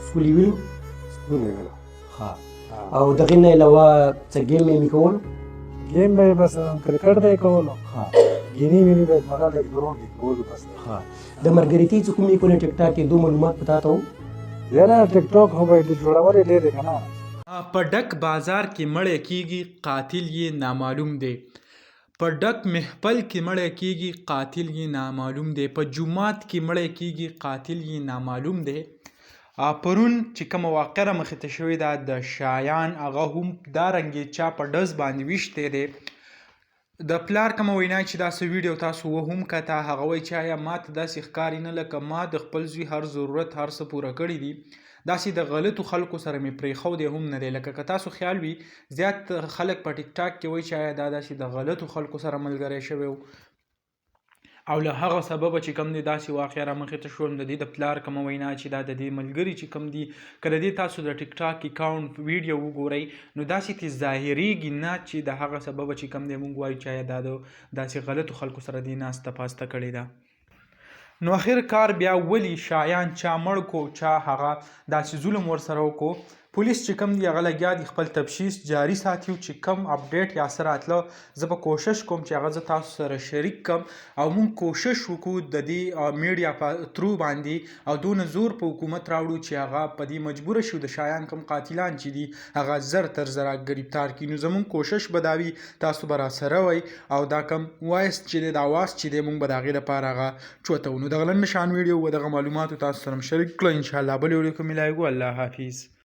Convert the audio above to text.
سکولي ویلو سکولي ویلو ها او دغې نه علاوه څه ګیم مې کولو ګیم به بس کرکټ به یې کولو ها ګیني ویني به یې مغل لږ درو دي کولو بس ها د مرګریتي چې کومې کولې ټیک ټاک کې دو معلومات پتا ته و یاره ټیک ټاک خو به یې جوړول یې ډېر دی که نه په ډک بازار کې مړی کیږي قاتل یې نامعلوم دی په ډک محفل کې مړی کیږي قاتل یې نامعلوم دی په جومات کې مړی کیږي قاتل یې نامعلوم دی پرون چې کومه واقعه رامخې ته شوې ده د شایان هغه هم دارنګې چا په ډز باندې ویشتی دی د پلار کومه وینا چې داسې ویډیو تاسو وهم کته هغه وایي چې آیا ما ته داسې ښکاري نه لکه ما د خپل زوی هر ضرورت هر څه پوره کړي دي داسې د غلطو خلکو سره مې پرېښودی هم نه دی لکه که تاسو خیال وي زیات خلک په ټیک ټاک کې وایي چې آیا دا داسې د غلطو خلکو سره ملګری شوی او له هغه سببه چې کوم دی داسې واقعه رامخې ته شوم د دې د پلار کومه وینا چې دا د دې ملګري چې کوم دي که د دې تاسو د ټیک ټاک اکاونټ ویډیو وګورئ نو داسې ترې ظاهریږي نه چې د هغه سببه چې کوم دی موږ وایو چې آیا دا د داسې غلطو خلکو سره دې ناسته پاسته کړې ده نو اخر کار بیا ولي شایان چا مړ کو چا هغه داسې ظلم ورسره وکړو پولیس چې کوم دی هغه لګیا دي خپل تفتیش جاري ساتي چې کوم اپډیټ یا څه راتله زه به کوشش کوم چې هغه زه تاسو سره شریک کړم او موږ کوشش وکړو د دې میډیا په ترو باندې او دونه زور په حکومت راوړو چې هغه په دې مجبوره شو د شایان کوم قاتلان چې دي هغه زر تر زره ګرفتار کړي نو زموږ کوشش به دا وي تاسو به راسره وئ او دا کوم وایس چې دی د اواز چې دی موږ به د هغې لپاره هغه چوتو نو دغه لنډ شان ویډیو و دغه معلوماتو تاسو سره شریک کړه انشاءالله بلې ویډیو کې ملاویږو الله حافظ